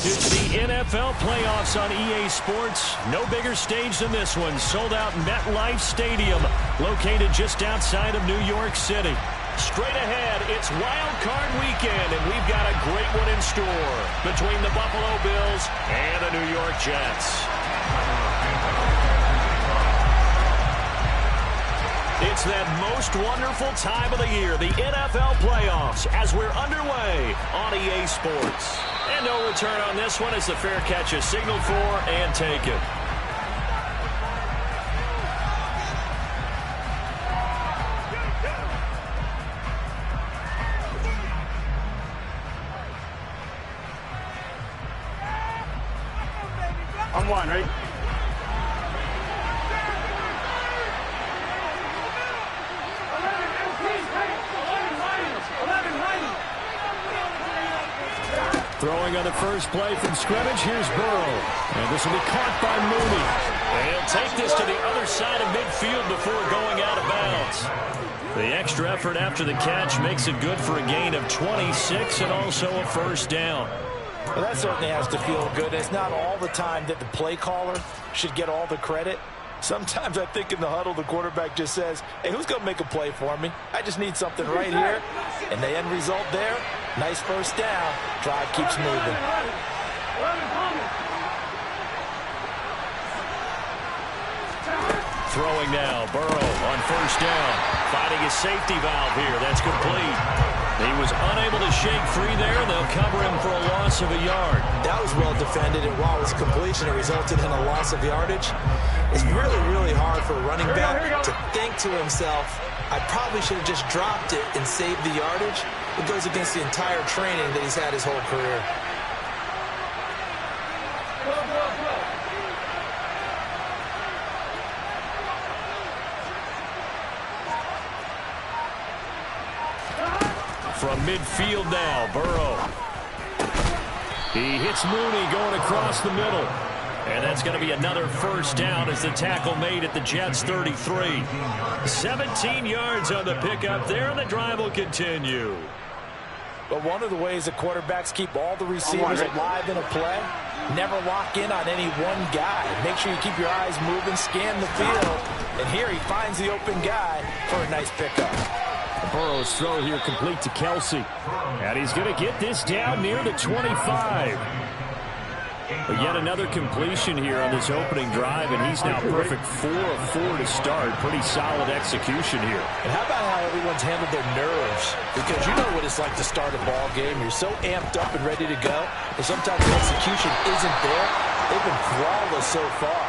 It's the NFL playoffs on EA Sports. No bigger stage than this one. Sold out MetLife Stadium, located just outside of New York City. Straight ahead, it's Wild Card Weekend, and we've got a great one in store between the Buffalo Bills and the New York Jets. It's that most wonderful time of the year, the NFL playoffs, as we're underway on EA Sports. And no return on this one as the fair catch is signaled for and taken. On one, right? Throwing on the first play from scrimmage, here's Burrow. And this will be caught by Mooney. They'll take this to the other side of midfield before going out of bounds. The extra effort after the catch makes it good for a gain of 26 and also a first down. Well, that certainly has to feel good. It's not all the time that the play caller should get all the credit. Sometimes I think in the huddle, the quarterback just says, hey, who's going to make a play for me? I just need something right here. And the end result there, nice first down. Drive keeps moving. Throwing now, Burrow on first down. Finding his safety valve here. That's complete. He was unable to shake free there, and they'll cover him for a loss of a yard. That was well defended, and while it was completion, it resulted in a loss of yardage. It's really, really hard for a running back to think to himself, I probably should have just dropped it and saved the yardage. It goes against the entire training that he's had his whole career. From midfield now, Burrow. He hits Mooney going across the middle. And that's going to be another first down as the tackle made at the Jets' 33. 17 yards on the pickup there, and the drive will continue. But one of the ways that quarterbacks keep all the receivers alive in a play, never lock in on any one guy. Make sure you keep your eyes moving, scan the field. And here he finds the open guy for a nice pickup. Burrow's throw here complete to Kelsey. And he's going to get this down near the 25. But yet another completion here on this opening drive, and he's now perfect 4 of 4 to start. Pretty solid execution here. And how about how everyone's handled their nerves? Because you know what it's like to start a ball game. You're so amped up and ready to go, and sometimes the execution isn't there. They've been flawless so far.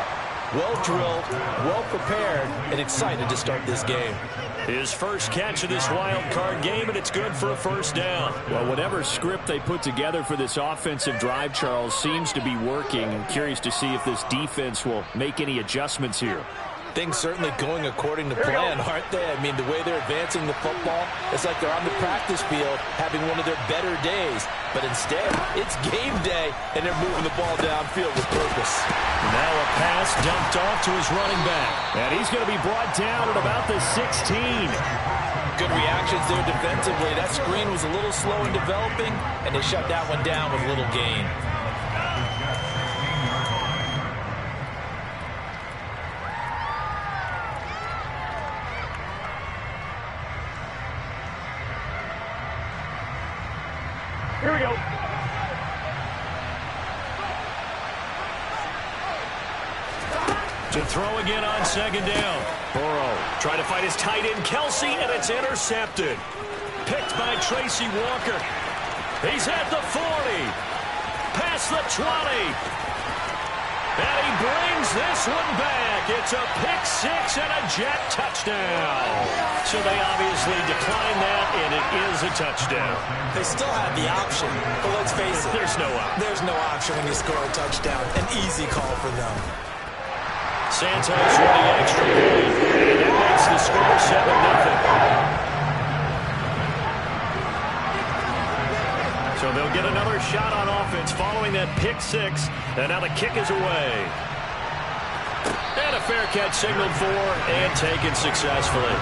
Well drilled, well prepared, and excited to start this game. His first catch of this wild card game, and it's good for a first down. Well, whatever script they put together for this offensive drive, Charles, seems to be working. I'm curious to see if this defense will make any adjustments here. Things certainly going according to plan, aren't they? I mean, the way they're advancing the football, it's like they're on the practice field having one of their better days. But instead, it's game day, and they're moving the ball downfield with purpose. Now a pass dumped off to his running back. And he's going to be brought down at about the 16. Good reactions there defensively. That screen was a little slow in developing, and they shut that one down with little gain. Here we go. To throw again on second down. Burrow trying to fight his tight end, Kelsey, and it's intercepted. Picked by Tracy Walker. He's at the 40. Past the 20. And he brings this one back. It's a pick six and a Jet touchdown. So they obviously declined that, and it is a touchdown. They still have the option, but let's face it. There's no option. There's no option when you score a touchdown. An easy call for them. Santos with the extra point, and that makes the score 7-0. get another shot on offense following that pick six. And now the kick is away. And a fair catch signaled for and taken successfully.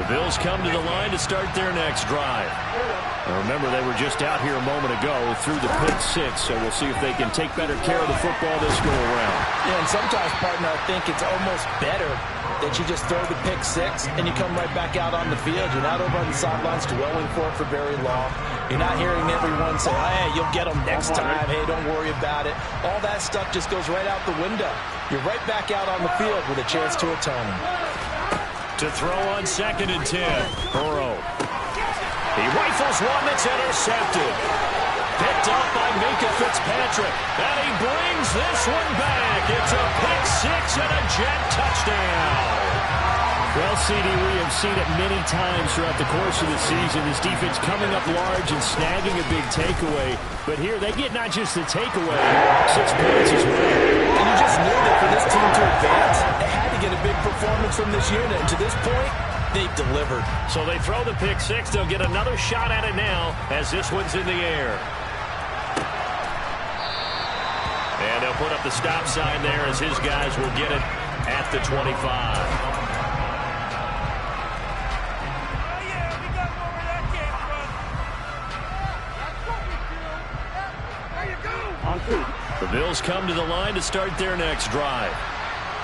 The Bills come to the line to start their next drive. Now remember, they were just out here a moment ago through the pick six, so we'll see if they can take better care of the football this go-around. Yeah, and sometimes, partner, I think it's almost better that you just throw the pick six and you come right back out on the field. You're not over on the sidelines dwelling for it for very long. You're not hearing everyone say, hey, you'll get them next time. Hey, don't worry about it. All that stuff just goes right out the window. You're right back out on the field with a chance to atone. To throw on 2nd and 10. Burrow. He rifles one that's intercepted. Picked up by Minkah Fitzpatrick. And he brings this one back. It's a pick six and a Jet touchdown. Well, CD, we have seen it many times throughout the course of the season. This defense coming up large and snagging a big takeaway. But here, they get not just the takeaway, 6 points as well. And you just knew that for this team to advance, they had to get a big performance from this unit. And to this point, they've delivered. So they throw the pick six. They'll get another shot at it now as this one's in the air. And they'll put up the stop sign there as his guys will get it at the 25. The Bills come to the line to start their next drive.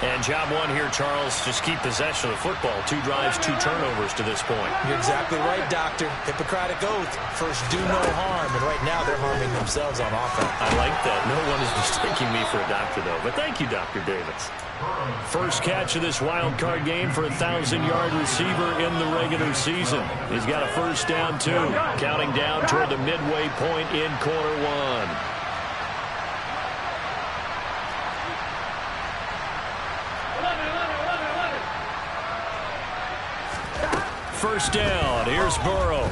And job one here, Charles, just keep possession of the football. 2 drives, 2 turnovers to this point. You're exactly right, Doctor. Hippocratic oath. First, do no harm. And right now, they're harming themselves on offense. I like that. No one is mistaking me for a doctor, though. But thank you, Dr. Davis. First catch of this wild card game for a 1,000-yard receiver in the regular season. He's got a first down, too. Counting down toward the midway point in quarter one. First down. Here's Burrow.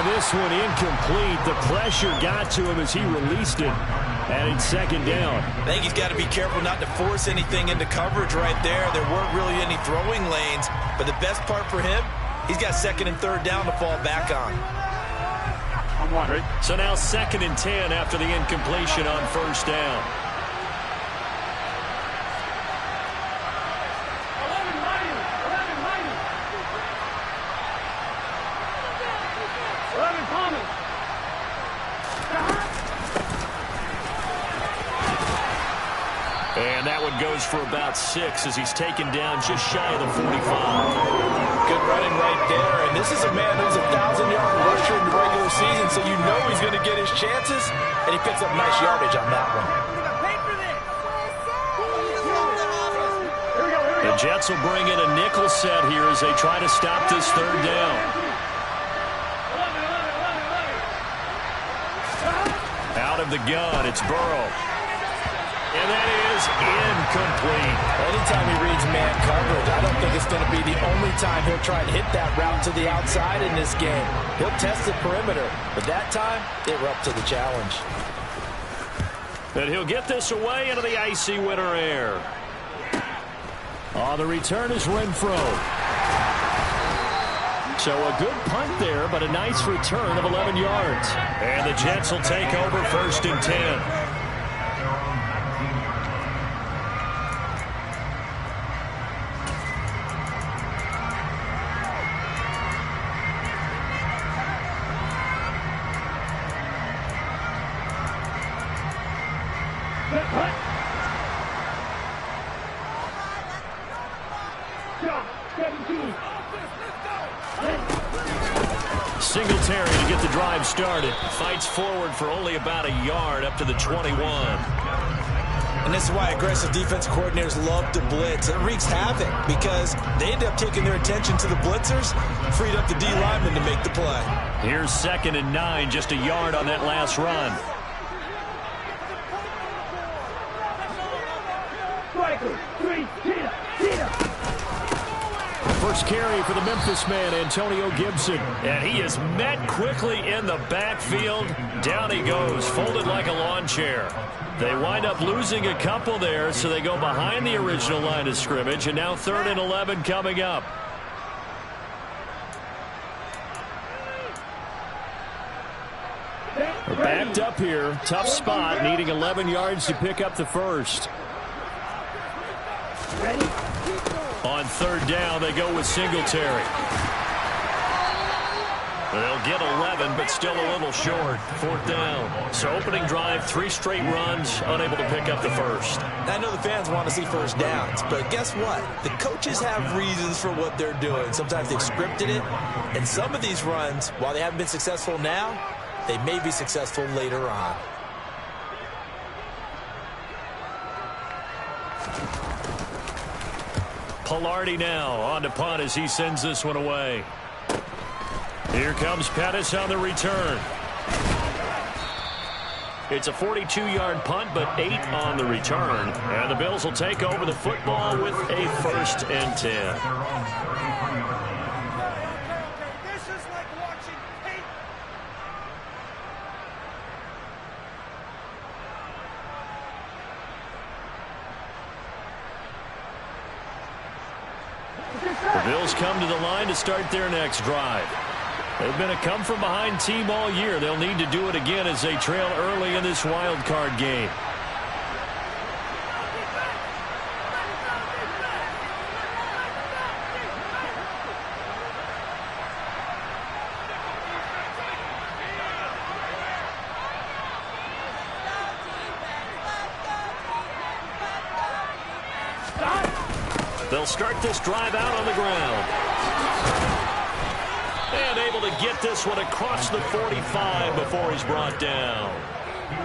This one incomplete. The pressure got to him as he released it. And it's 2nd down. I think he's got to be careful not to force anything into coverage right there. There weren't really any throwing lanes. But the best part for him, he's got 2nd and 3rd down to fall back on. So now 2nd and 10 after the incompletion on first down. And that one goes for about 6 as he's taken down just shy of the 45. Good running right there. And this is a man who's a 1,000-yard rusher in the regular season, so you know he's going to get his chances. And he picks up nice yardage on that one. The Jets will bring in a nickel set here as they try to stop this 3rd down. Out of the gun, it's Burrow. And that is incomplete. Anytime he reads man coverage, I don't think it's going to be the only time he'll try and hit that route to the outside in this game. He'll test the perimeter, but that time, they were up to the challenge. And he'll get this away into the icy winter air. On the return is Renfro. So a good punt there, but a nice return of 11 yards. And the Jets will take over 1st and 10. Singletary to get the drive started. Fights forward for only about a yard up to the 21. And this is why aggressive defense coordinators love to blitz. It wreaks havoc because they end up taking their attention to the blitzers, freed up the D lineman to make the play. Here's 2nd and 9, just a yard on that last run. First carry for the Memphis man, Antonio Gibson. And he is met quickly in the backfield. Down he goes, folded like a lawn chair. They wind up losing a couple there, so they go behind the original line of scrimmage, and now 3rd and 11 coming up. We're backed up here. Tough spot, needing 11 yards to pick up the first. On 3rd down, they go with Singletary. They'll get 11, but still a little short. 4th down. So opening drive, 3 straight runs, unable to pick up the first. I know the fans want to see first downs, but guess what? The coaches have reasons for what they're doing. Sometimes they've scripted it, and some of these runs, while they haven't been successful now, they may be successful later on. Palardy now on to punt as he sends this one away. Here comes Pettis on the return. It's a 42-yard punt, but 8 on the return. And the Bills will take over the football with a 1st and 10. The Bills come to the line to start their next drive. They've been a come-from-behind team all year. They'll need to do it again as they trail early in this wild card game. They'll start this drive out on the ground. And able to get this one across the 45 before he's brought down.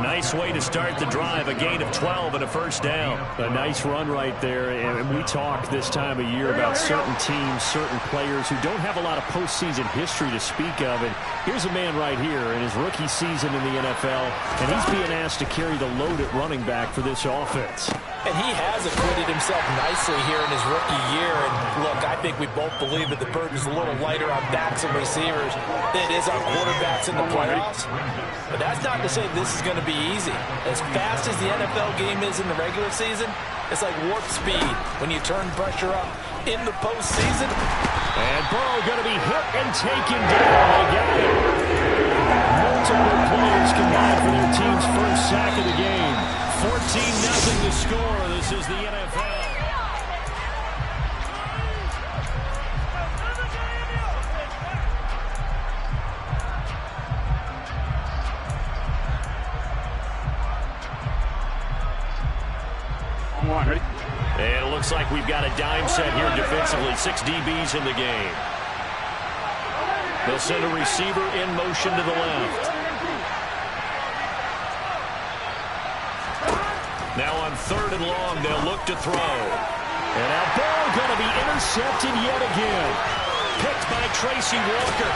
Nice way to start the drive. A gain of 12 and a 1st down. A nice run right there. And we talk this time of year about certain teams, certain players who don't have a lot of postseason history to speak of. And here's a man right here in his rookie season in the NFL. And he's being asked to carry the load at running back for this offense. And he has acquitted himself nicely here in his rookie year. And look, I think we both believe that the burden's a little lighter on backs and receivers than it is on quarterbacks in the playoffs. But that's not to say this is going to be easy. As fast as the NFL game is in the regular season, it's like warp speed when you turn pressure up in the postseason. And Burrow going to be hit and taken down. They got him. Multiple players combined for their team's first sack of the game. 14-0 to score. This is the NFL. Ready? And it looks like we've got a dime set here defensively. 6 DBs in the game. They'll send a receiver in motion to the left. Now on 3rd and long, they'll look to throw. And now ball going to be intercepted yet again. Picked by Tracy Walker.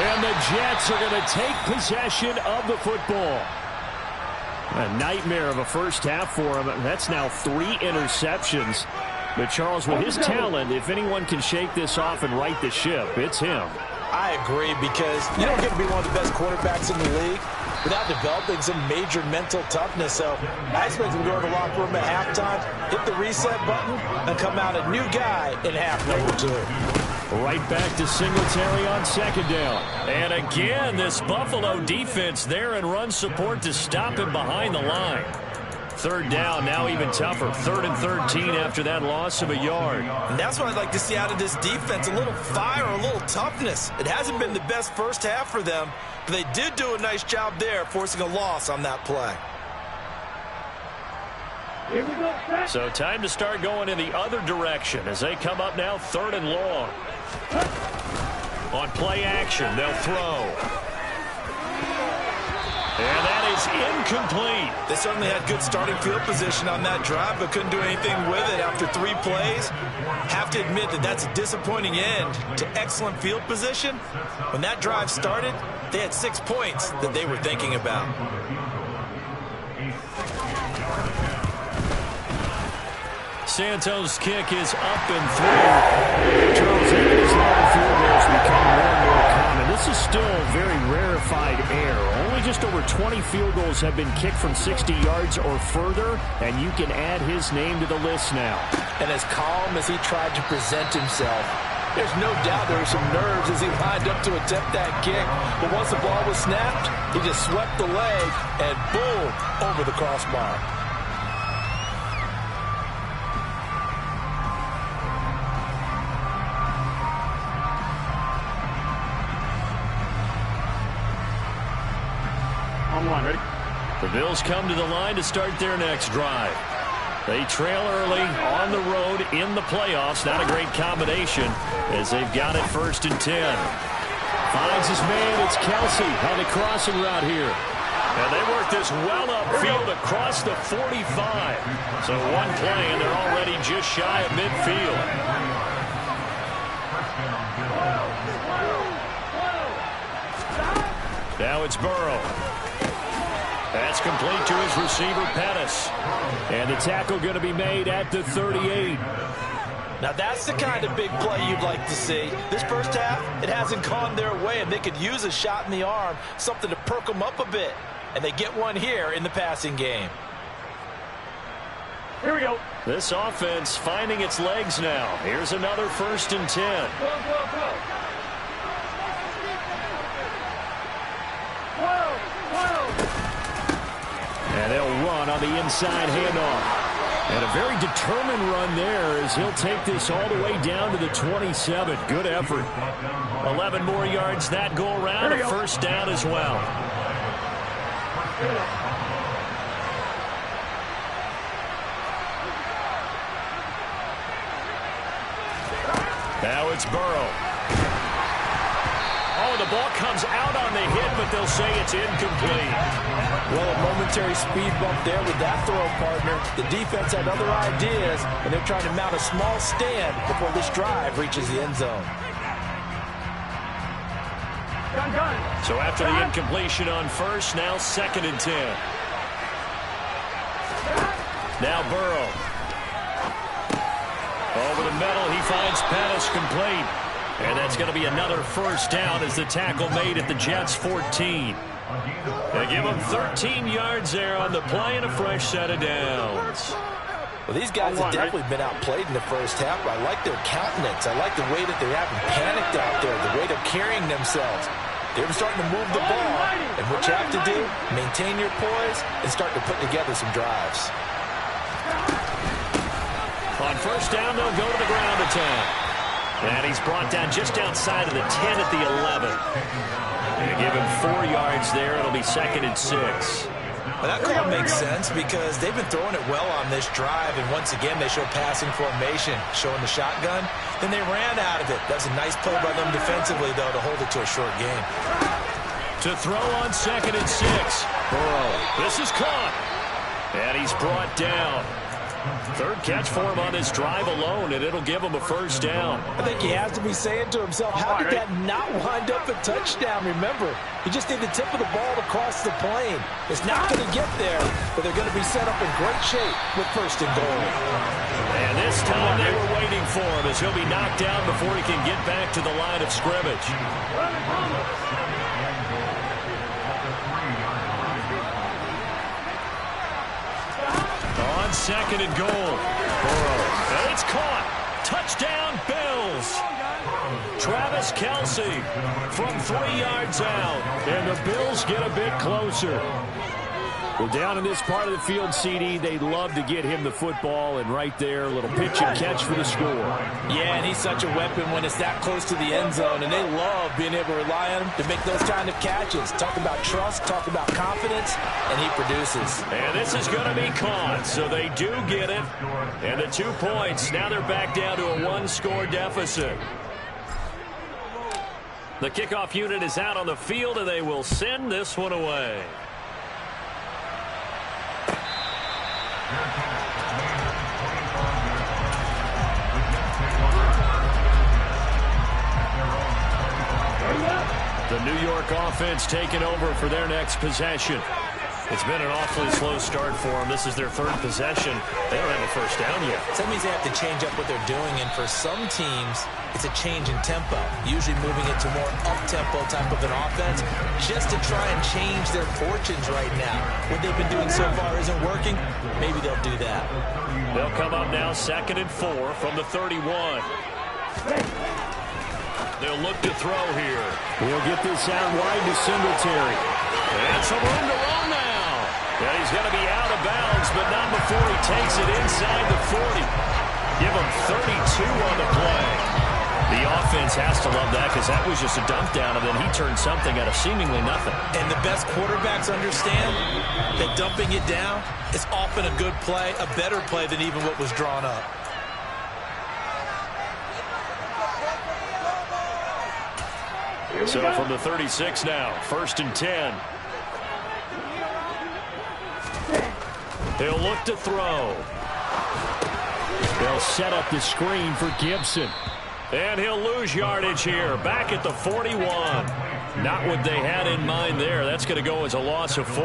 And the Jets are going to take possession of the football. A nightmare of a first half for him. That's now 3 interceptions. But Charles, with his talent, if anyone can shake this off and right the ship, it's him. I agree, because you don't get to be one of the best quarterbacks in the league without developing some major mental toughness. So I expect him to go to the locker room at halftime, hit the reset button, and come out a new guy in half number 2. Right back to Singletary on 2nd down. And again, this Buffalo defense there in run support to stop him behind the line. 3rd down, now even tougher. 3rd and 13 after that loss of a yard. And that's what I'd like to see out of this defense, a little fire, a little toughness. It hasn't been the best first half for them, but they did do a nice job there, forcing a loss on that play. So time to start going in the other direction as they come up now 3rd and long. On play action, they'll throw. And that is incomplete. They certainly had good starting field position on that drive, but couldn't do anything with it after 3 plays. Have to admit that that's a disappointing end to excellent field position. When that drive started, they had 6 points that they were thinking about. Santos' kick is up and through. 20 field goals have been kicked from 60 yards or further, and you can add his name to the list now. And as calm as he tried to present himself, there's no doubt there were some nerves as he lined up to attempt that kick. But once the ball was snapped, he just swept the leg and boom, over the crossbar. On one, ready? The Bills come to the line to start their next drive. They trail early on the road in the playoffs. Not a great combination as they've got it 1st and 10. Finds his man. It's Kelce on the crossing route here. And they work this well upfield across the 45. So one play, and they're already just shy of midfield. Now it's Burrow. That's complete to his receiver, Pettis. And the tackle going to be made at the 38. Now that's the kind of big play you'd like to see. This first half, it hasn't gone their way, and they could use a shot in the arm, something to perk them up a bit. And they get one here in the passing game. Here we go. This offense finding its legs now. Here's another 1st and 10. And they'll run on the inside handoff. And a very determined run there as he'll take this all the way down to the 27. Good effort. 11 more yards that go around. A 1st down as well. Now it's Burrow. Oh, the ball comes out on the hit, but they'll say it's incomplete. Well, a momentary speed bump there with that throw, partner. The defense had other ideas, and they're trying to mount a small stand before this drive reaches the end zone. So after the incompletion on 1st, now 2nd and 10. Now Burrow. Over the middle, he finds Pettis complete. And that's going to be another 1st down as the tackle made at the Jets' 14. They give him 13 yards there on the play and a fresh set of downs. Well, these guys have definitely been outplayed in the first half. I like their countenance. I like the way that they haven't panicked out there, the way they're carrying themselves. They're starting to move the ball. And what you have to do, maintain your poise and start to put together some drives. On 1st down, they'll go to the ground attack. And he's brought down just outside of the 10 at the 11. They give him 4 yards there. It'll be 2nd and 6. Well, that call makes sense because they've been throwing it well on this drive. And once again, they show passing formation, showing the shotgun. Then they ran out of it. That's a nice play by them defensively, though, to hold it to a short game. To throw on 2nd and 6. Burrow. This is caught. And he's brought down. 3rd catch for him on this drive alone, and it'll give him a 1st down. I think he has to be saying to himself, how did that not wind up a touchdown? Remember, you just need the tip of the ball to cross the plane. It's not going to get there, but they're going to be set up in great shape with 1st and goal. And this time they were waiting for him as he'll be knocked down before he can get back to the line of scrimmage. On 2nd and goal. Burrow. And it's caught. Touchdown, Bills. Travis Kelce from 3 yards out. And the Bills get a bit closer. Well, down in this part of the field, CD, they love to get him the football, and right there, a little pitch and catch for the score. Yeah, and he's such a weapon when it's that close to the end zone, and they love being able to rely on him to make those kind of catches. Talk about trust, talk about confidence, and he produces. And this is going to be caught, so they do get it. And the 2 points, now they're back down to a 1-score deficit. The kickoff unit is out on the field, and they will send this one away. The New York offense taking over for their next possession. It's been an awfully slow start for them. This is their third possession. They don't have a first down yet. So that means they have to change up what they're doing, and for some teams, it's a change in tempo, usually moving it to more up-tempo type of an offense, just to try and change their fortunes right now. What they've been doing so far isn't working. Maybe they'll do that. They'll come up now 2nd and 4 from the 31. They'll look to throw here. We'll get this out wide to Singletary. And some room to run now. Yeah, he's going to be out of bounds, but not before he takes it inside the 40. Give him 32 on the play. The offense has to love that because that was just a dump down, and then he turned something out of seemingly nothing. And the best quarterbacks understand that dumping it down is often a good play, a better play than even what was drawn up. So from the 36 now, 1st and 10. He'll look to throw. They'll set up the screen for Gibson. And he'll lose yardage here, back at the 41. Not what they had in mind there. That's going to go as a loss of 4.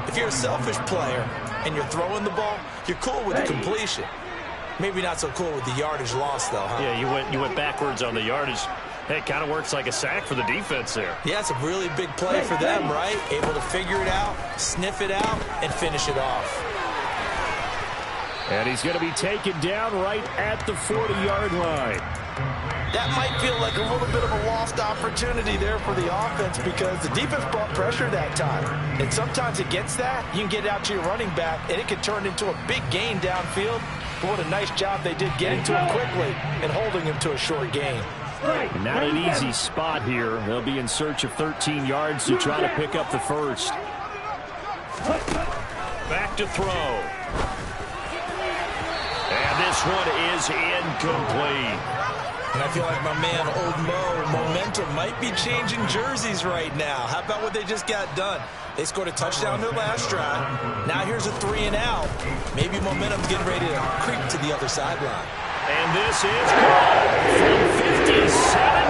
If you're a selfish player and you're throwing the ball, you're cool with the completion. Maybe not so cool with the yardage loss, though, huh? Yeah, you went backwards on the yardage. Hey, it kind of works like a sack for the defense there. Yeah, it's a really big play for them, right? Able to figure it out, sniff it out, and finish it off. And he's going to be taken down right at the 40-yard line. That might feel like a little bit of a lost opportunity there for the offense because the defense brought pressure that time. And sometimes against that, you can get out to your running back, and it can turn into a big gain downfield. But what a nice job they did getting to him quickly and holding him to a short gain. Not an easy spot here. They'll be in search of 13 yards to try to pick up the first. Back to throw. And this one is incomplete. And I feel like my man, Old Mo, momentum might be changing jerseys right now. How about what they just got done? They scored a touchdown their last drive. Now here's a 3 and out. Maybe momentum's getting ready to creep to the other sideline. And this is good from 57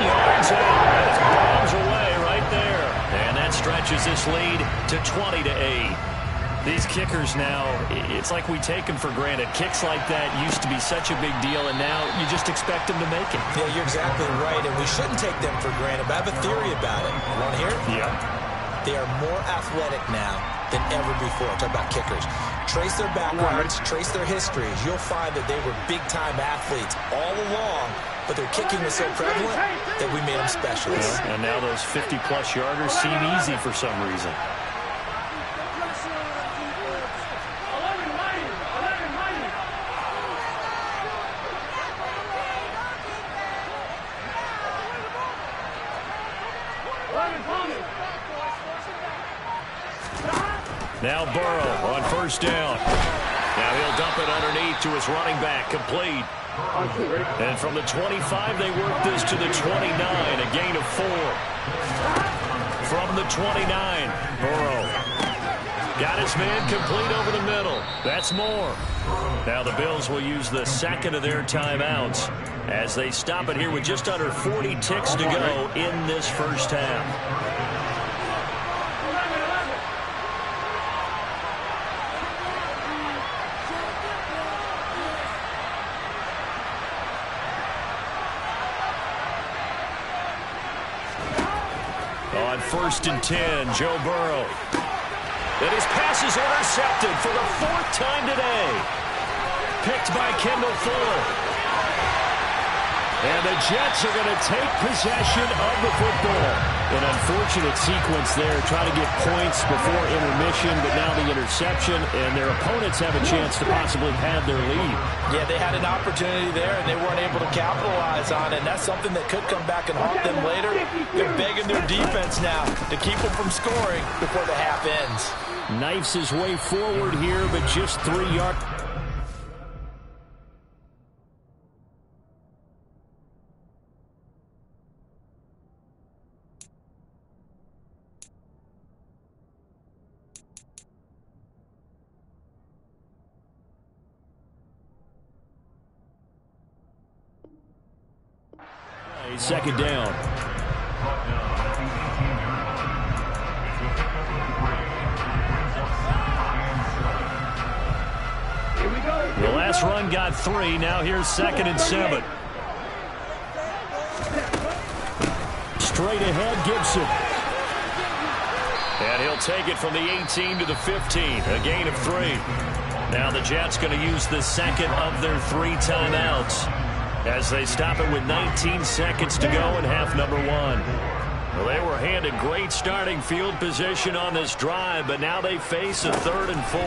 yards out. That bombs away right there. And that stretches this lead to 20-8. These kickers now, it's like we take them for granted. Kicks like that used to be such a big deal, and now you just expect them to make it. Yeah, you're exactly right, and we shouldn't take them for granted, but I have a theory about it. Want to hear it? Yeah. They are more athletic now than ever before. Talk about kickers. Trace their backgrounds, trace their histories. You'll find that they were big-time athletes all along, but their kicking was so prevalent that we made them specialists. Yeah, and now those 50-plus yarders seem easy for some reason. Now Burrow on 1st down. Now he'll dump it underneath to his running back, complete. And from the 25, they work this to the 29, a gain of 4. From the 29, Burrow got his man complete over the middle. That's more. Now the Bills will use the second of their timeouts as they stop it here with just under 40 ticks to go in this first half. On 1st and 10, Joe Burrow. And his pass is intercepted for the 4th time today. Picked by Kendall Fuller. And the Jets are going to take possession of the football. An unfortunate sequence there, trying to get points before intermission, but now the interception, and their opponents have a chance to possibly have their lead. Yeah, they had an opportunity there, and they weren't able to capitalize on it, and that's something that could come back and haunt them later. They're begging their defense now to keep them from scoring before the half ends. Knifes his way forward here, but just 3 yards. Second down. The last run got 3. Now here's 2nd and 7. Straight ahead, Gibson. And he'll take it from the 18 to the 15. A gain of 3. Now the Jets going to use the second of their 3 timeouts as they stop it with 19 seconds to go in half number 1. Well, they were handed great starting field position on this drive, but now they face a 3rd and 4.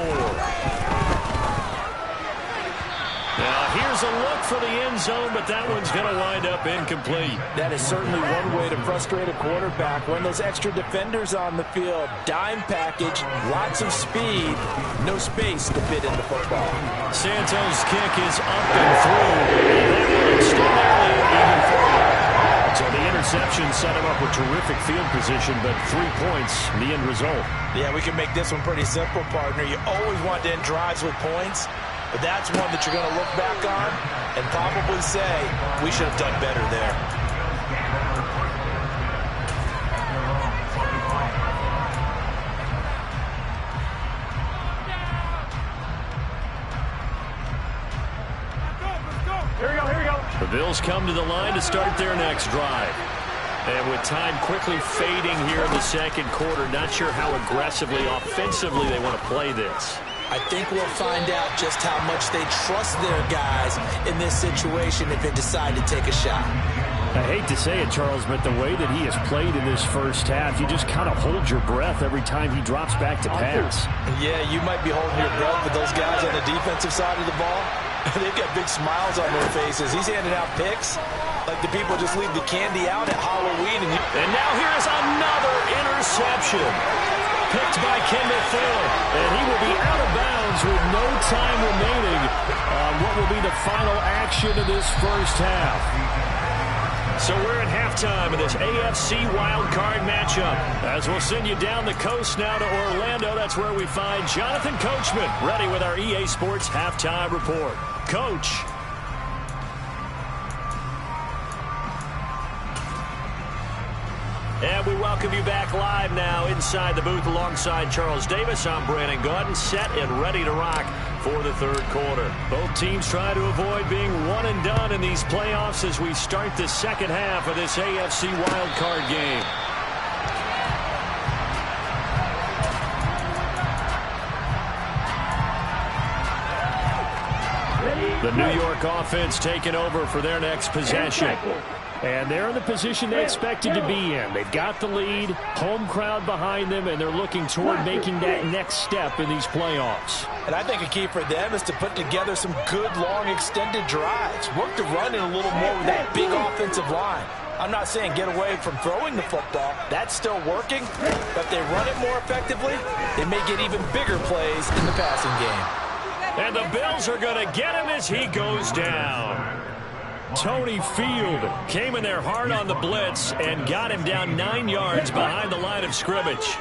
Now, here's a look for the end zone, but that one's going to wind up incomplete. That is certainly one way to frustrate a quarterback. When those extra defenders on the field, dime package, lots of speed, no space to fit in the football. Santos' kick is up and through. That one's still barely even forward. So the interception set him up with terrific field position, but 3 points, the end result. Yeah, we can make this one pretty simple, partner. You always want to end drives with points. But that's one that you're going to look back on and probably say, we should have done better there. Here we go. The Bills come to the line to start their next drive. And with time quickly fading here in the second quarter, not sure how aggressively, offensively they want to play this. I think we'll find out just how much they trust their guys in this situation if they decide to take a shot. I hate to say it, Charles, but the way that he has played in this first half, you just kind of hold your breath every time he drops back to pass. Yeah, you might be holding your breath, but those guys on the defensive side of the ball, they've got big smiles on their faces. He's handing out picks like the people just leave the candy out at Halloween. And now here's another interception. Picked by Kendall Fuller, and he will be out of bounds with no time remaining on what will be the final action of this first half. So we're at halftime of this AFC wildcard matchup. As we'll send you down the coast now to Orlando, that's where we find Jonathan Coachman, ready with our EA Sports Halftime Report. Coach. And we welcome you back live now inside the booth alongside Charles Davis. I'm Brandon Gaudin, set and ready to rock for the third quarter. Both teams try to avoid being one and done in these playoffs as we start the second half of this AFC wildcard game. The New York offense taking over for their next possession. And they're in the position they expected to be in. They've got the lead, home crowd behind them, and they're looking toward making that next step in these playoffs. And I think a key for them is to put together some good, long, extended drives. Work the run in a little more with that big offensive line. I'm not saying get away from throwing the football. That's still working. But if they run it more effectively, they may get even bigger plays in the passing game. And the Bills are going to get him as he goes down. Tony Field came in there hard on the blitz and got him down 9 yards behind the line of scrimmage.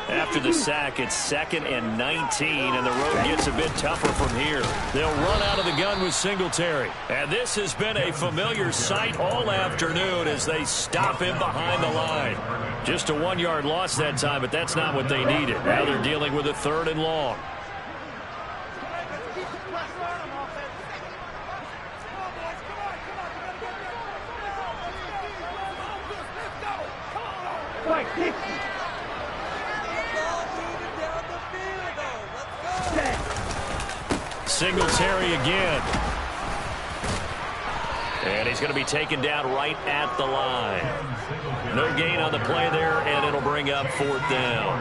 After the sack, it's 2nd and 19, and the road gets a bit tougher from here. They'll run out of the gun with Singletary. And this has been a familiar sight all afternoon as they stop him behind the line. Just a 1-yard loss that time, but that's not what they needed. Now they're dealing with a 3rd and long. Singletary again. And he's going to be taken down right at the line. No gain on the play there, and it'll bring up 4th down.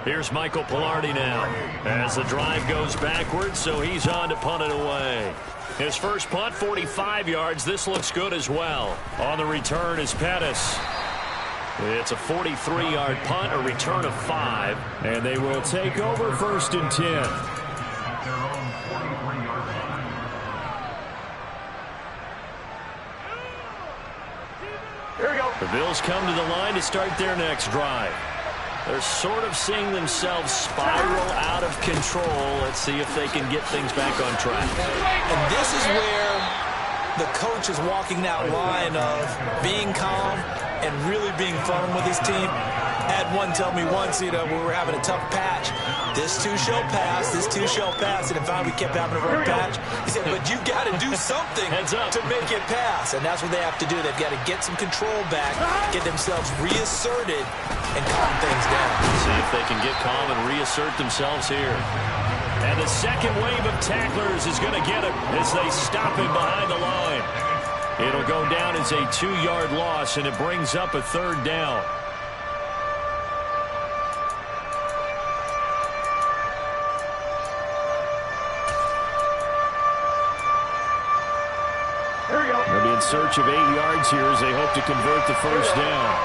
Here's Michael Palardy now as the drive goes backwards, so he's on to punt it away. His first punt, 45 yards. This looks good as well. On the return is Pettis. It's a 43-yard punt, a return of 5. And they will take over 1st and 10. Here we go. The Bills come to the line to start their next drive. They're sort of seeing themselves spiral out of control. Let's see if they can get things back on track. And this is where the coach is walking that line of being calm and really being firm with his team. Had one tell me once, we were having a tough patch. This too shall pass, this too shall pass. And finally we kept having a rough patch. He said, but you got to do something to make it pass. And that's what they have to do. They've got to get some control back, get themselves reasserted, and calm things down. See if they can get calm and reassert themselves here. And the second wave of tacklers is going to get him as they stop him behind the line. It'll go down as a 2-yard loss, and it brings up a 3rd down. They'll be in search of 8 yards here as they hope to convert the first down.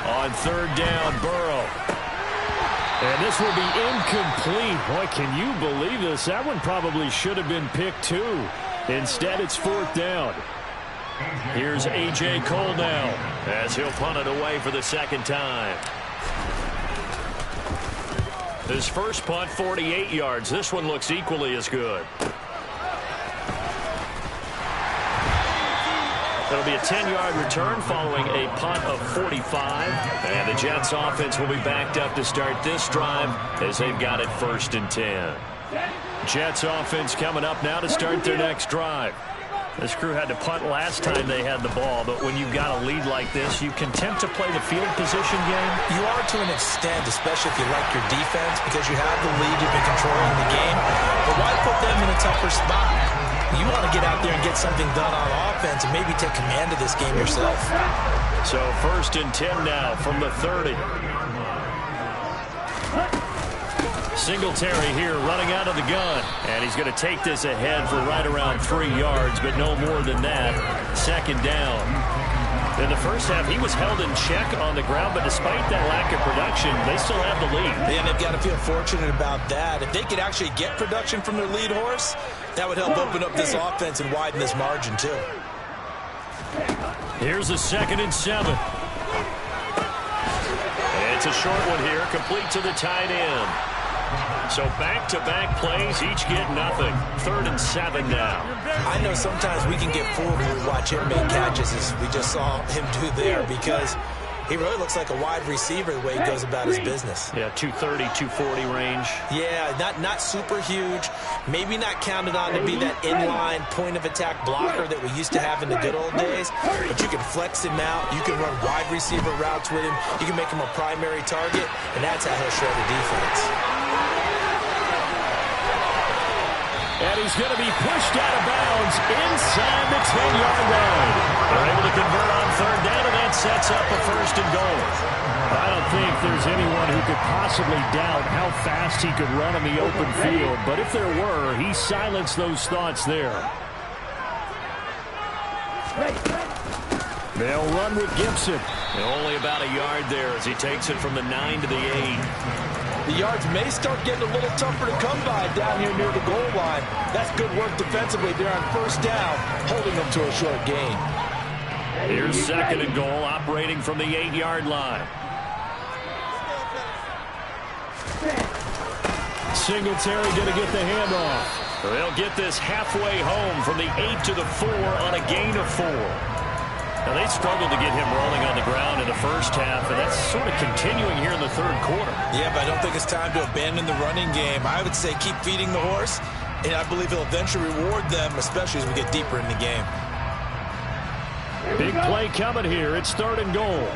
On 3rd down, Burrow. And this will be incomplete. Boy, can you believe this? That one probably should have been picked too. Instead, it's 4th down. Here's A.J. Cole now as he'll punt it away for the 2nd time. His first punt, 48 yards. This one looks equally as good. It'll be a 10-yard return following a punt of 45. And the Jets offense will be backed up to start this drive as they've got it 1st and 10. Jets offense coming up now to start their next drive. This crew had to punt last time they had the ball, but when you've got a lead like this, you can attempt to play the field position game. You are to an extent, especially if you like your defense, because you have the lead, you've been controlling the game. But why put them in a tougher spot? You want to get out there and get something done on offense and maybe take command of this game yourself. So 1st and 10 now from the 30. Singletary here running out of the gun. And he's going to take this ahead for right around 3 yards, but no more than that. 2nd down. In the first half, he was held in check on the ground, but despite that lack of production, they still have the lead. And they've got to feel fortunate about that. If they could actually get production from their lead horse, that would help open up this offense and widen this margin, too. Here's a 2nd and 7. It's a short one here, complete to the tight end. So back-to-back plays, each get nothing. 3rd and 7 now. I know sometimes we can get fooled when we watch him make catches, as we just saw him do there, because he really looks like a wide receiver the way he goes about his business. Yeah, 230, 240 range. Yeah, not super huge. Maybe not counted on to be that inline point-of-attack blocker that we used to have in the good old days. But you can flex him out. You can run wide receiver routes with him. You can make him a primary target, and that's how he'll shred the defense. And he's going to be pushed out of bounds inside the 10-yard line. They're able to convert on 3rd down, and that sets up a 1st and goal. I don't think there's anyone who could possibly doubt how fast he could run in the open field. But if there were, he silenced those thoughts there. They'll run with Gibson. And only about a yard there as he takes it from the 9 to the 8. The yards may start getting a little tougher to come by down here near the goal line. That's good work defensively there on 1st down, holding them to a short gain. Here's 2nd and goal, operating from the 8-yard line. Singletary going to get the handoff. They'll get this halfway home from the 8 to the 4 on a gain of 4. Now, they struggled to get him rolling on the ground in the first half, and that's sort of continuing here in the 3rd quarter. Yeah, but I don't think it's time to abandon the running game. I would say keep feeding the horse, and I believe he'll eventually reward them, especially as we get deeper in the game. Big play coming here. It's 3rd and goal.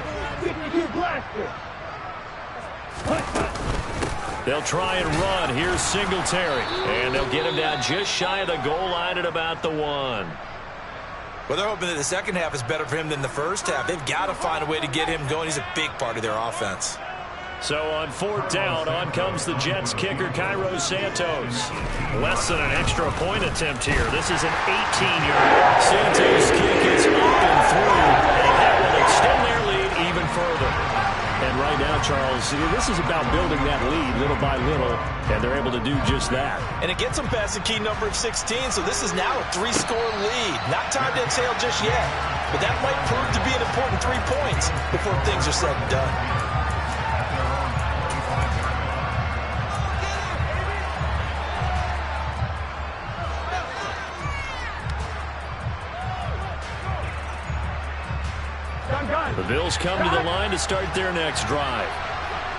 They'll try and run. Here's Singletary, and they'll get him down just shy of the goal line at about the 1. Well, they're hoping that the second half is better for him than the first half. They've got to find a way to get him going. He's a big part of their offense. So on 4th down, on comes the Jets kicker, Cairo Santos. Less than an extra point attempt here. This is an 18-yard. Santos' kick is up and through, and that will extend their lead even further. And right now, Charles, this is about building that lead little by little, and they're able to do just that. And it gets them past the key number of 16, so this is now a 3-score lead. Not time to exhale just yet, but that might prove to be an important 3 points before things are said and done. The Bills come to the line to start their next drive.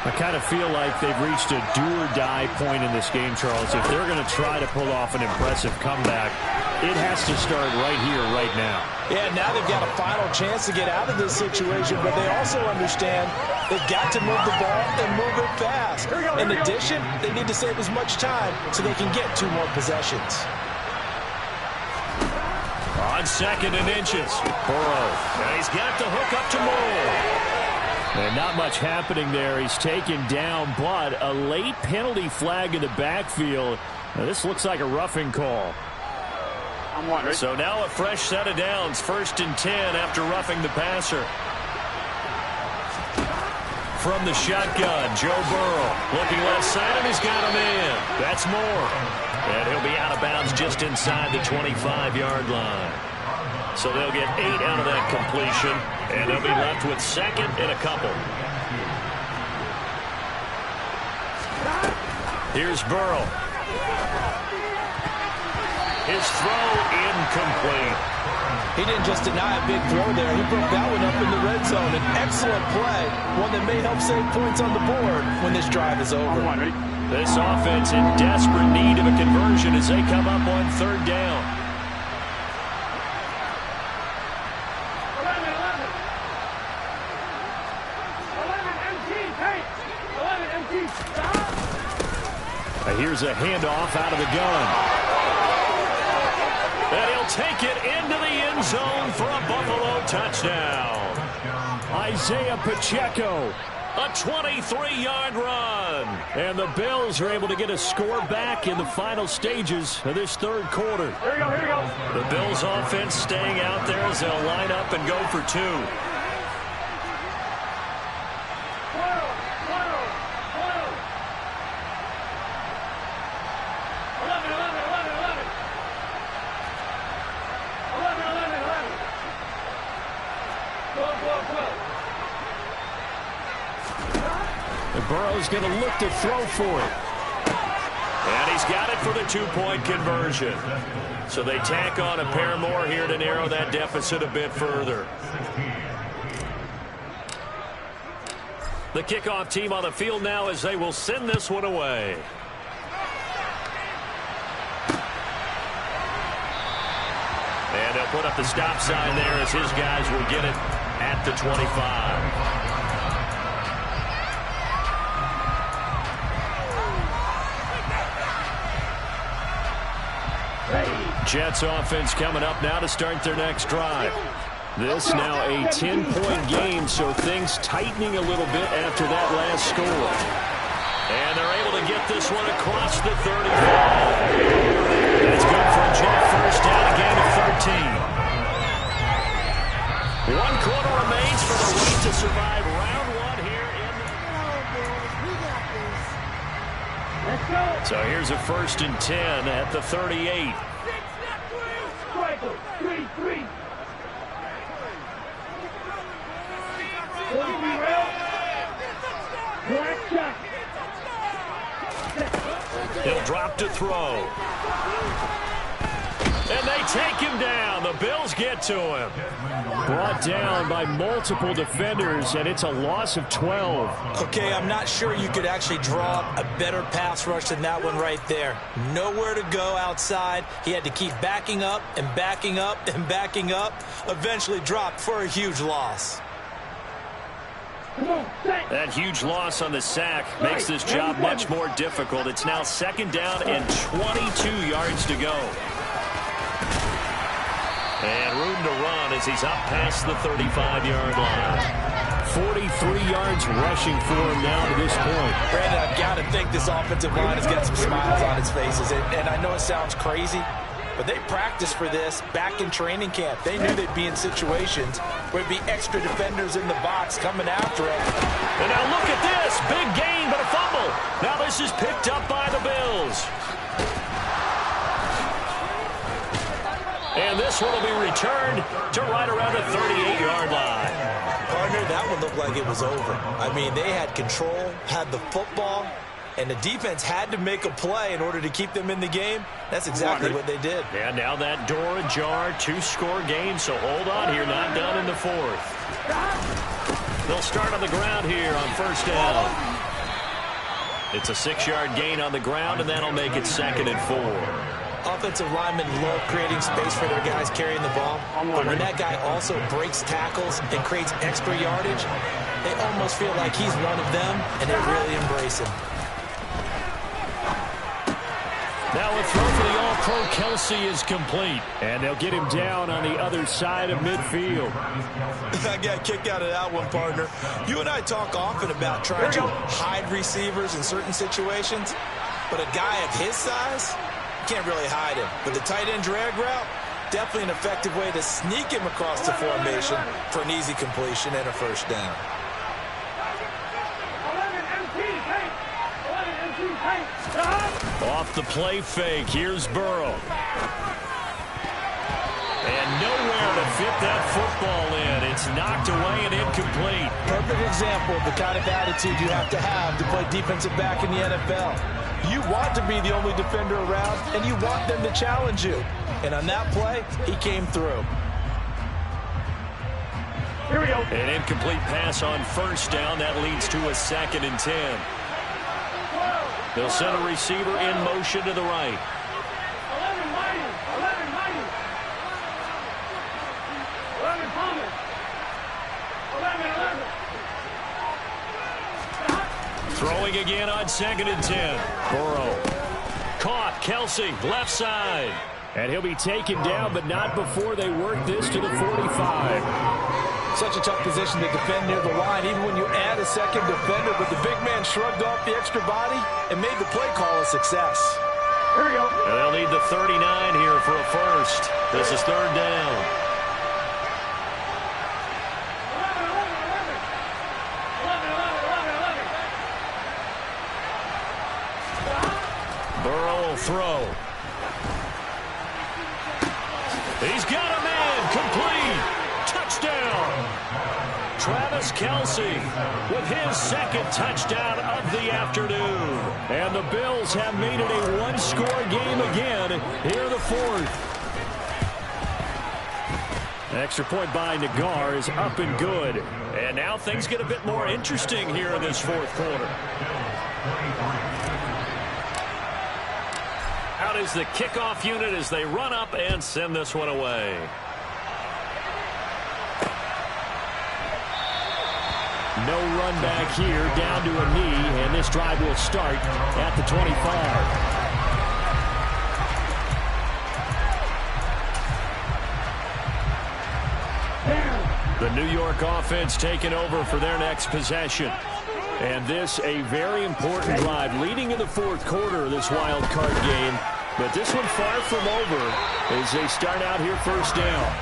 I kind of feel like they've reached a do-or-die point in this game, Charles. If they're going to try to pull off an impressive comeback, it has to start right here, right now. Yeah, now they've got a final chance to get out of this situation, but they also understand they've got to move the ball and move it fast. In addition, they need to save as much time so they can get 2 more possessions. On 2nd and inches, Burrow. And he's got the hook up to Moore. And not much happening there. He's taken down, but a late penalty flag in the backfield. Now, this looks like a roughing call. So now a fresh set of downs. 1st and 10 after roughing the passer. From the shotgun, Joe Burrow looking left side, and he's got a man. That's Moore. And he'll be out of bounds just inside the 25-yard line. So they'll get 8 out of that completion, and they'll be left with 2nd and a couple. Here's Burrow. His throw incomplete. He didn't just deny a big throw there. He broke that one up in the red zone. An excellent play, one that may help save points on the board when this drive is over. This offense in desperate need of a conversion as they come up on 3rd down. Here's a handoff out of the gun. And he'll take it into the end zone for a Buffalo touchdown. Isaiah Pacheco. A 23-yard run. And the Bills are able to get a score back in the final stages of this 3rd quarter. Here we go, here we go. The Bills offense staying out there as they'll line up and go for 2. Burrow's going to look to throw for it. And he's got it for the 2-point conversion. So they tack on a pair more here to narrow that deficit a bit further. The kickoff team on the field now as they will send this one away. And they'll put up the stop sign there as his guys will get it at the 25. Jets offense coming up now to start their next drive. This now a 10-point game, so things tightening a little bit after that last score. And they're able to get this one across the 35. That's good for a Jet first down, a gain of 13. 1 quarter remains for the Wheat to survive round 1 here in the... So here's a 1st and 10 at the 38. He'll drop to throw. And they take him down. The Bills get to him. Brought down by multiple defenders, and it's a loss of 12. Okay, I'm not sure you could actually draw a better pass rush than that one right there. Nowhere to go outside. He had to keep backing up and backing up and backing up. Eventually dropped for a huge loss. That huge loss on the sack makes this job much more difficult. It's now 2nd down and 22 yards to go. And room to run as he's up past the 35-yard line. 43 yards rushing for him now to this point. Brandon, I've got to think this offensive line has got some smiles on its faces. And I know it sounds crazy, but they practiced for this back in training camp. They knew they'd be in situations where there'd be extra defenders in the box coming after them. And now look at this. Big gain, but a fumble. Now this is picked up by the Bills. And this one will be returned to right around the 38-yard line. Partner, that one looked like it was over. I mean, they had control, had the football, and the defense had to make a play in order to keep them in the game. That's exactly what they did. And now that door ajar, two-score game, so hold on here, not done in the fourth. They'll start on the ground here on first down. It's a 6-yard gain on the ground, and that'll make it 2nd and 4. Offensive linemen love creating space for their guys carrying the ball. But when that guy also breaks tackles and creates extra yardage, they almost feel like he's one of them, and they really embrace him. Now a throw for the All-Pro Kelce is complete. And they'll get him down on the other side of midfield. I got a kick out of that one, partner. You and I talk often about trying to hide receivers in certain situations, but a guy of his size, you can't really hide him. But the tight end drag route, definitely an effective way to sneak him across the formation for an easy completion and a first down. Off the play fake, here's Burrow. And nowhere to fit that football in. It's knocked away and incomplete. Perfect example of the kind of attitude you have to play defensive back in the NFL. You want to be the only defender around, and you want them to challenge you. And on that play, he came through. Here we go. An incomplete pass on first down. That leads to a 2nd and 10. They'll send a receiver in motion to the right. 11 mighty. 11 mighty. 11 Thomas. 11. Throwing again on 2nd and 10. Burrow. Caught. Kelce, left side. And he'll be taken down, but not before they work this to the 45. Such a tough position to defend near the line, even when you add a second defender. But the big man shrugged off the extra body and made the play call a success. Here we go. And they'll need the 39 here for a first. This is 3rd down. 11. Burrow will throw. He's got a man. Complete. Touchdown. Travis Kelce with his 2nd touchdown of the afternoon. And the Bills have made it a one-score game again here in the 4th. An extra point by Nagar is up and good. And now things get a bit more interesting here in this 4th quarter. Out is the kickoff unit as they run up and send this one away. No run back here, down to a knee, and this drive will start at the 25. The New York offense taking over for their next possession. And this a very important drive leading in the 4th quarter of this wild card game. But this one far from over as they start out here first down.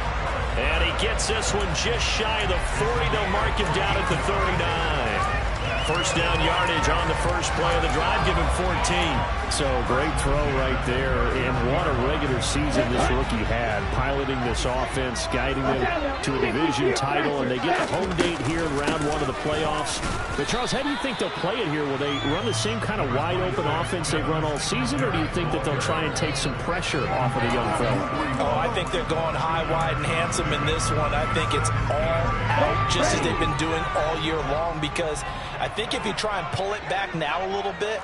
And he gets this one just shy of the 40. They'll mark him down at the 39. First down yardage on the first play of the drive. Give him 14. So great throw right there. And what a regular season this rookie had. Piloting this offense, guiding them to a division title. And they get the home date here in round 1 of the playoffs. But Charles, how do you think they'll play it here? Will they run the same kind of wide open offense they've run all season? Or do you think that they'll try and take some pressure off of the young fella? Oh, I think they're going high, wide, and handsome in this one. I think it's all out just as they've been doing all year long, because I think if you try and pull it back now a little bit,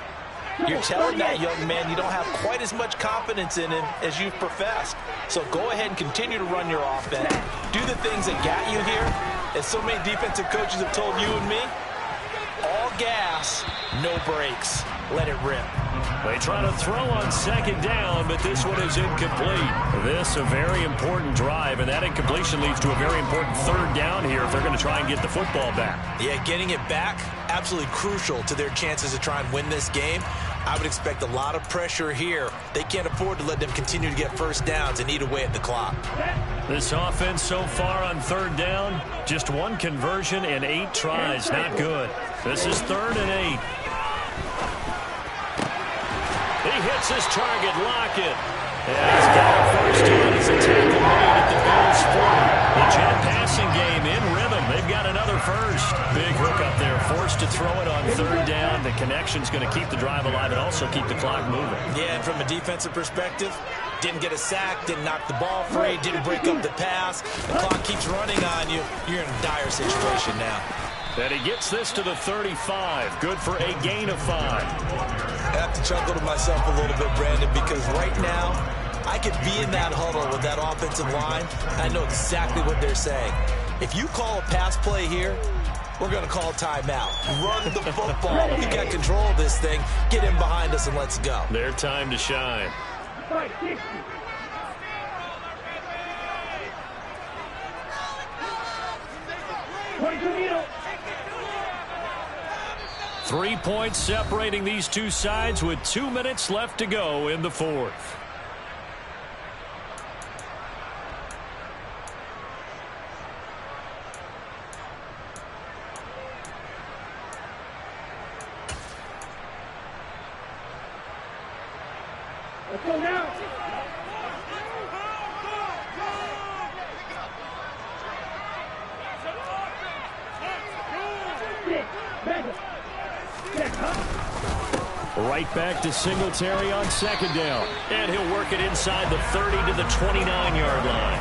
you're telling that young man you don't have quite as much confidence in him as you've professed. So go ahead and continue to run your offense. Do the things that got you here. As so many defensive coaches have told you and me, all gas, no brakes. Let it rip. They try to throw on 2nd down, but this one is incomplete. This a very important drive, and that incompletion leads to a very important 3rd down here if they're going to try and get the football back. Yeah, getting it back, absolutely crucial to their chances to try and win this game. I would expect a lot of pressure here. They can't afford to let them continue to get first downs and eat away at the clock. This offense so far on 3rd down, just 1 conversion and 8 tries. Not good. This is 3rd and 8. He hits his target, Lockett. And he's got a first down as a tackle made at the Bills' 40. Jet passing game in rhythm. They've got another first. Big hook up there, forced to throw it on third down. The connection's going to keep the drive alive and also keep the clock moving. Yeah, and from a defensive perspective, didn't get a sack, didn't knock the ball free, didn't break up the pass. The clock keeps running on you. You're in a dire situation now. And he gets this to the 35. Good for a gain of 5. I have to chuckle to myself a little bit, Brandon, because right now, I could be in that huddle with that offensive line. I know exactly what they're saying. If you call a pass play here, we're going to call timeout. Run the football. We got control of this thing. Get in behind us and let's go. Their time to shine. 3 points separating these two sides with 2 minutes left to go in the fourth. Let's go now. Right back to Singletary on second down. And he'll work it inside the 30 to the 29-yard line.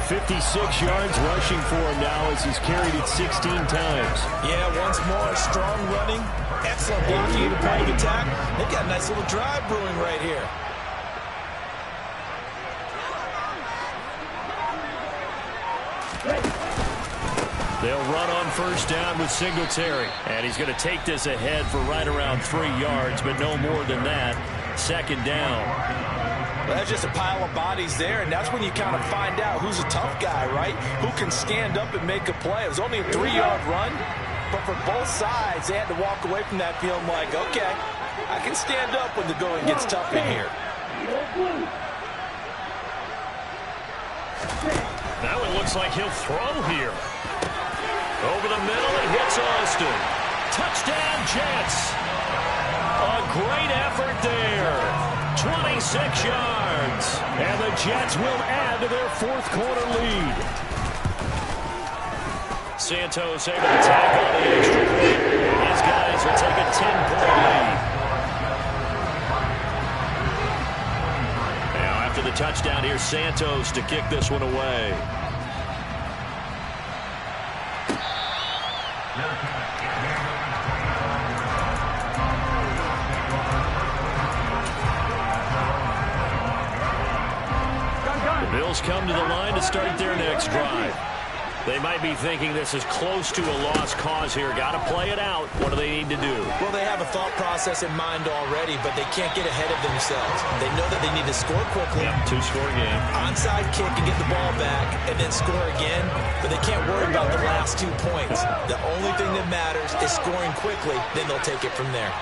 56 yards rushing for him now as he's carried it 16 times. Yeah, once more, strong running, excellent blocking at the point of attack. They've got a nice little drive brewing right here. They'll run on first down with Singletary. And he's going to take this ahead for right around 3 yards, but no more than that. Second down. Well, that's just a pile of bodies there, and that's when you kind of find out who's a tough guy, right? Who can stand up and make a play. It was only a 3-yard run, but for both sides, they had to walk away from that feeling like, okay, I can stand up when the going gets tough in here. Now it looks like he'll throw here. Over the middle, it hits Austin. Touchdown, Jets. A great effort there. 26 yards. And the Jets will add to their fourth quarter lead. Santos able to tack on the extra point. These guys will take a 10-point lead. Now after the touchdown, here's Santos to kick this one away. The Bills come to the line to start their next drive. They might be thinking this is close to a lost cause here. Got to play it out. What do they need to do? Well, they have a thought process in mind already, but they can't get ahead of themselves. They know that they need to score quickly. Yep, two-score game. Onside kick and get the ball back and then score again, but they can't worry about the last 2 points. The only thing that matters is scoring quickly, then they'll take it from there.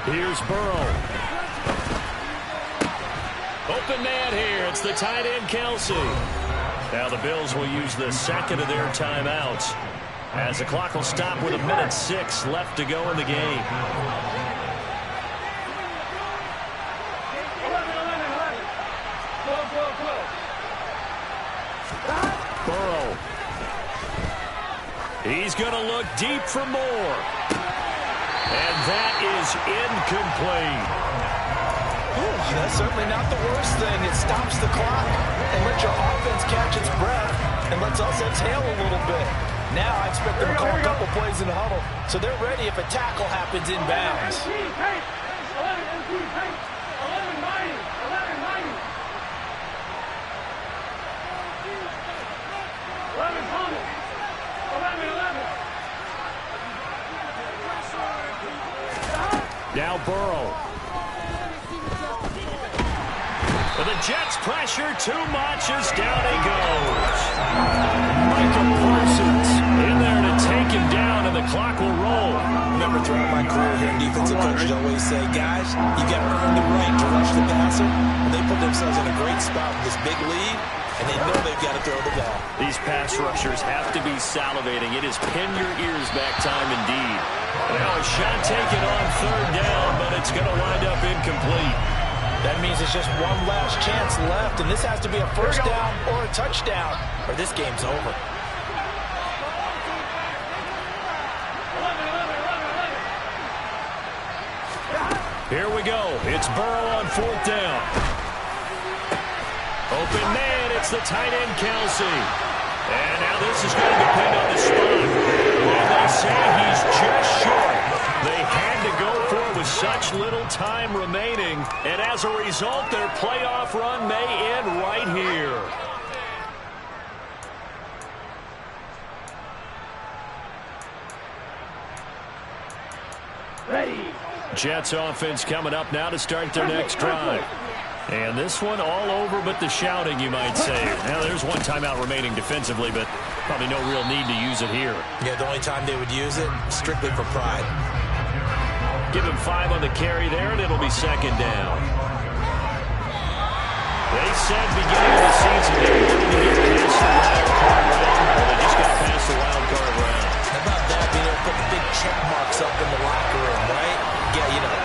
Here's Burrow. Open man here. It's the tight end, Kelce. Now the Bills will use the second of their timeouts as the clock will stop with 1:06 left to go in the game. 11. Burrow. He's going to look deep for more. And that is incomplete. Ooh, that's certainly not the worst thing. It stops the clock and lets your offense catch its breath and lets us exhale a little bit. Now I expect them to call a couple plays in the huddle so they're ready if a tackle happens in bounds. 11. Now Burrow. But the Jets pressure too much as down he goes. Michael Parsons in there to take him down, and the clock will roll. Remember, throughout my career here, defensive coaches always say, guys, you got to earn the right to rush the passer. And they put themselves in a great spot with this big lead, and they know they've got to throw the ball. These pass rushers have to be salivating. It is pin your ears back time indeed. Now a shot taken on third down, but it's going to wind up incomplete. That means it's just one last chance left, and this has to be a first down or a touchdown, or this game's over. Here we go. It's Burrow on 4th down. Open man, it's the tight end, Kelce. And now this is going to depend on the spot. And they say he's just short. They had to go for it with such little time remaining. And as a result, their playoff run may end right here. Ready. Jets offense coming up now to start their next drive. And this one all over but the shouting, you might say. Now, there's one timeout remaining defensively, but probably no real need to use it here. Yeah, the only time they would use it, strictly for pride. Give him 5 on the carry there, and it'll be 2nd down. They said beginning of the season they wanted to get past the wild card round. Well, they just got past the wild card round. How about that, being able to put the big check marks up in the locker room, right? Yeah, you know,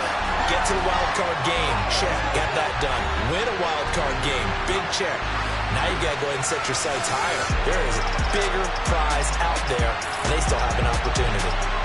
get to the wild card game, check, got that done. Win a wild card game, big check. Now you got to go ahead and set your sights higher. There is a bigger prize out there, and they still have an opportunity.